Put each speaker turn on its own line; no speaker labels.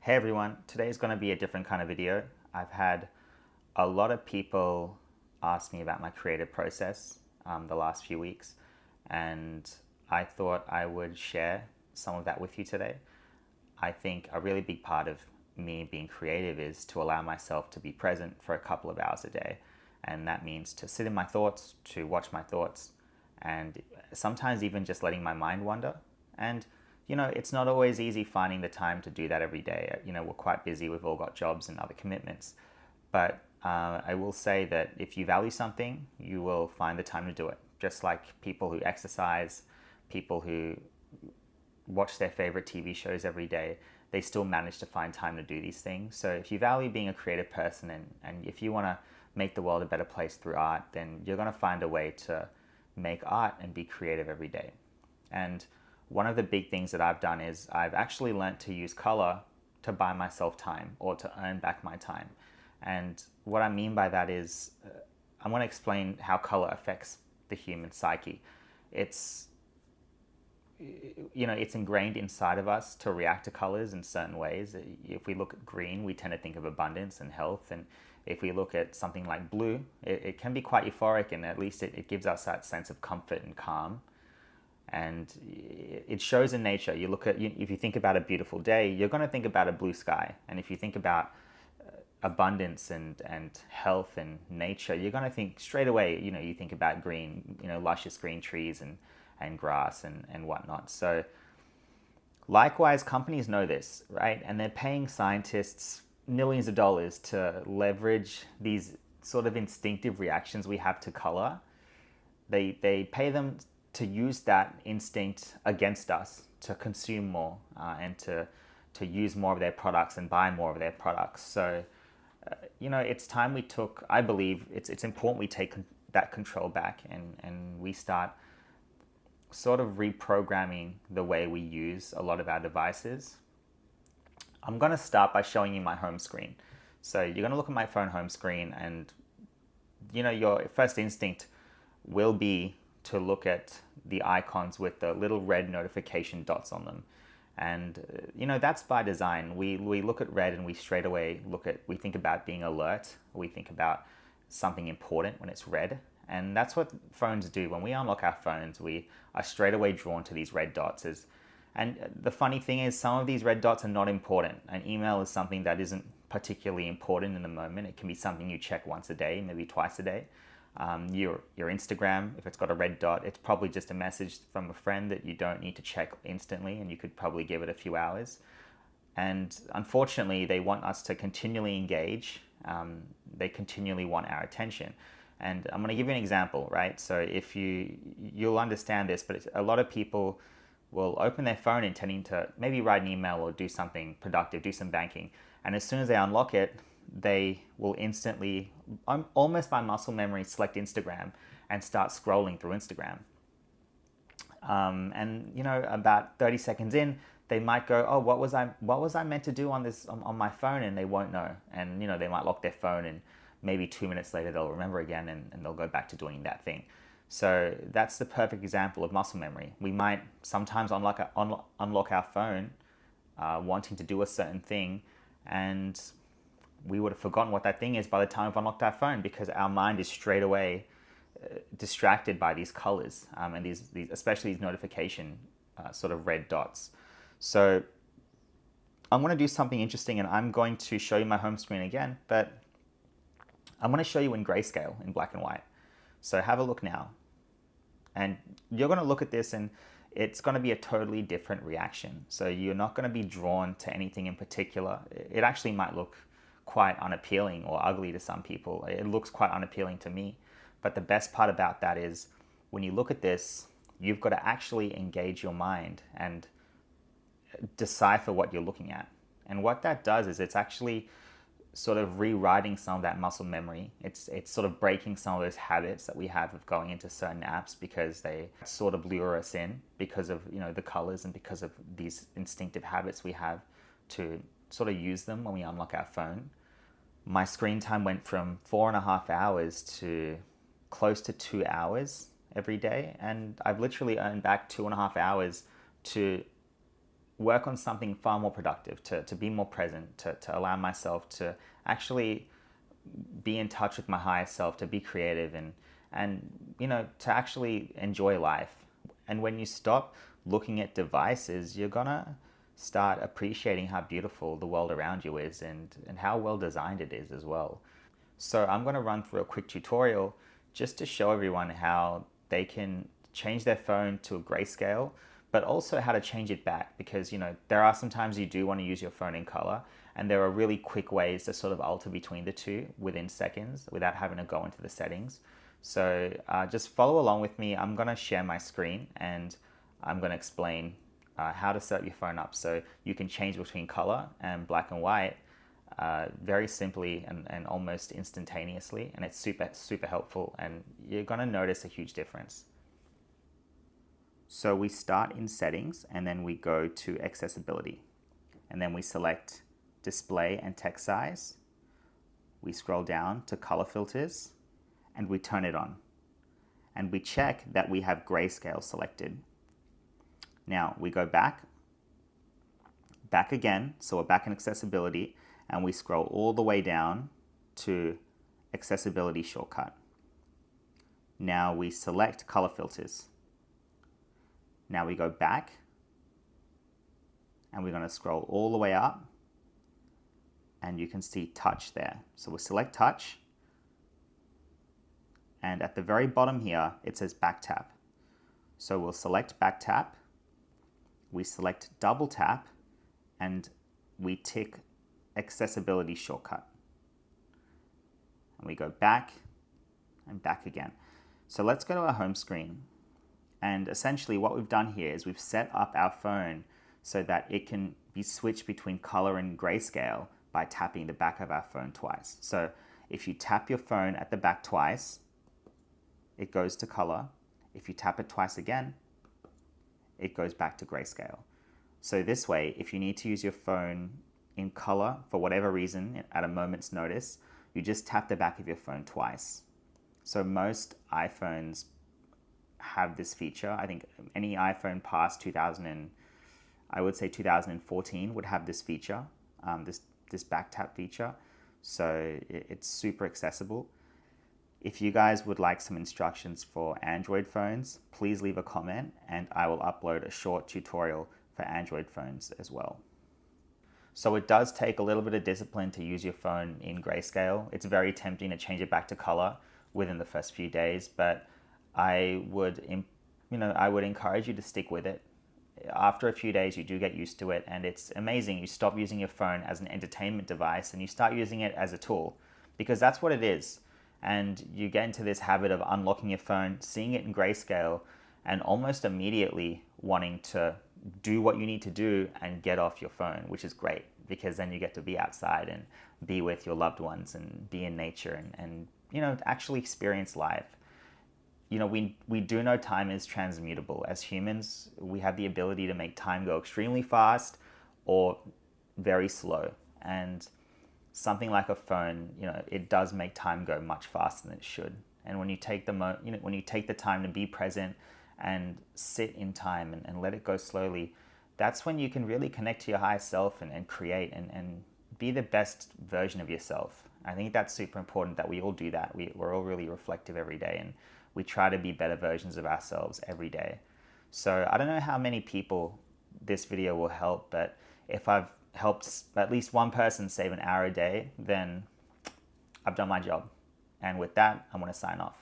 Hey everyone, today is going to be a different kind of video. I've had a lot of people ask me about my creative process the last few weeks, and I thought I would share some of that with you today. I think a really big part of me being creative is to allow myself to be present for a couple of hours a day. And that means to sit in my thoughts, to watch my thoughts, and sometimes even just letting my mind wander. And it's not always easy finding the time to do that every day. We're quite busy, we've all got jobs and other commitments. But I will say that if you value something, you will find the time to do it. Just like people who exercise, people who watch their favorite TV shows every day, they still manage to find time to do these things. So if you value being a creative person and if you want to make the world a better place through art, then you're going to find a way to make art and be creative every day. And one of the big things that I've done is I've actually learned to use color to buy myself time or to earn back my time. And what I mean by that is I want to explain how color affects the human psyche. It's it's ingrained inside of us to react to colors in certain ways. If we look at green, we tend to think of abundance and health. And if we look at something like blue, it can be quite euphoric, and at least it gives us that sense of comfort and calm. And it shows in nature. If you think about a beautiful day, you're going to think about a blue sky. And if you think about abundance and health and nature, you're going to think straight away, you think about green, luscious green trees and grass and whatnot. So likewise, companies know this, right? And they're paying scientists millions of dollars to leverage these sort of instinctive reactions we have to color. They pay them to use that instinct against us, to consume more and to use more of their products and buy more of their products. So, it's time we took, I believe it's important we take that control back and we start sort of reprogramming the way we use a lot of our devices. I'm going to start by showing you my home screen. So you're going to look at my phone home screen, and your first instinct will be to look at the icons with the little red notification dots on them. And that's by design. We look at red and we straight away we think about being alert. We think about something important when it's red. And that's what phones do. When we unlock our phones, we are straight away drawn to these red dots. And the funny thing is, some of these red dots are not important. An email is something that isn't particularly important in the moment. It can be something you check once a day, maybe twice a day. Your Instagram, if it's got a red dot, it's probably just a message from a friend that you don't need to check instantly, and you could probably give it a few hours. And unfortunately, they want us to continually engage. They continually want our attention. And I'm going to give you an example, right? So if you'll understand this, but a lot of people will open their phone intending to maybe write an email or do something productive, do some banking. And as soon as they unlock it, they will instantly, almost by muscle memory, select Instagram and start scrolling through Instagram. And about 30 seconds in, they might go, "Oh, what was I meant to do on my phone?" And they won't know. And they might lock their phone, and maybe 2 minutes later they'll remember again, and they'll go back to doing that thing. So that's the perfect example of muscle memory. We might sometimes unlock our phone wanting to do a certain thing, and we would have forgotten what that thing is by the time we've unlocked our phone, because our mind is straight away distracted by these colors and these especially these notification sort of red dots. So I'm going to do something interesting, and I'm going to show you my home screen again, but I'm going to show you in grayscale, in black and white. So have a look now. And you're going to look at this, and it's going to be a totally different reaction. So you're not going to be drawn to anything in particular. It actually might look quite unappealing or ugly to some people. It looks quite unappealing to me. But the best part about that is when you look at this, you've got to actually engage your mind and decipher what you're looking at. And what that does is it's actually sort of rewriting some of that muscle memory. It's sort of breaking some of those habits that we have of going into certain apps because they sort of lure us in because of the colors and because of these instinctive habits we have to sort of use them when we unlock our phone. My screen time went from 4.5 hours to close to 2 hours every day, and I've literally earned back 2.5 hours to work on something far more productive, to be more present, to allow myself to actually be in touch with my higher self, to be creative and to actually enjoy life. And when you stop looking at devices, you're gonna start appreciating how beautiful the world around you is and how well designed it is as well. So I'm gonna run through a quick tutorial just to show everyone how they can change their phone to a grayscale, but also how to change it back, because there are sometimes you do want to use your phone in color, and there are really quick ways to sort of alter between the two within seconds without having to go into the settings. So just follow along with me. I'm going to share my screen and I'm going to explain how to set your phone up so you can change between color and black and white very simply and almost instantaneously. And it's super helpful, and you're going to notice a huge difference. So we start in settings and then we go to accessibility, and then we select display and text size. We scroll down to color filters and we turn it on, and we check that we have grayscale selected. Now we go back again, so we're back in accessibility, and we scroll all the way down to accessibility shortcut. Now we select color filters. Now we go back and we're going to scroll all the way up, and you can see touch there. So we'll select touch, and at the very bottom here it says back tap. So we'll select back tap, we select double tap, and we tick accessibility shortcut. And we go back and back again. So let's go to our home screen. And essentially what we've done here is we've set up our phone so that it can be switched between color and grayscale by tapping the back of our phone twice. So if you tap your phone at the back twice, it goes to color. If you tap it twice again, it goes back to grayscale. So this way, if you need to use your phone in color for whatever reason at a moment's notice, you just tap the back of your phone twice. So most iPhones have this feature. I think any iPhone past 2014 would have this feature, this back tap feature. So it's super accessible. If you guys would like some instructions for Android phones, please leave a comment and I will upload a short tutorial for Android phones as well. So it does take a little bit of discipline to use your phone in grayscale. It's very tempting to change it back to color within the first few days, but I would encourage you to stick with it. After a few days, you do get used to it, and it's amazing. You stop using your phone as an entertainment device and you start using it as a tool, because that's what it is. And you get into this habit of unlocking your phone, seeing it in grayscale, and almost immediately wanting to do what you need to do and get off your phone, which is great, because then you get to be outside and be with your loved ones and be in nature and actually experience life. We do know time is transmutable. As humans, we have the ability to make time go extremely fast or very slow. And something like a phone, it does make time go much faster than it should. And when you take when you take the time to be present and sit in time and let it go slowly, that's when you can really connect to your higher self and create and be the best version of yourself. I think that's super important that we all do that. We're all really reflective every day, and we try to be better versions of ourselves every day. So I don't know how many people this video will help, but if I've helped at least one person save an hour a day, then I've done my job. And with that, I'm going to sign off.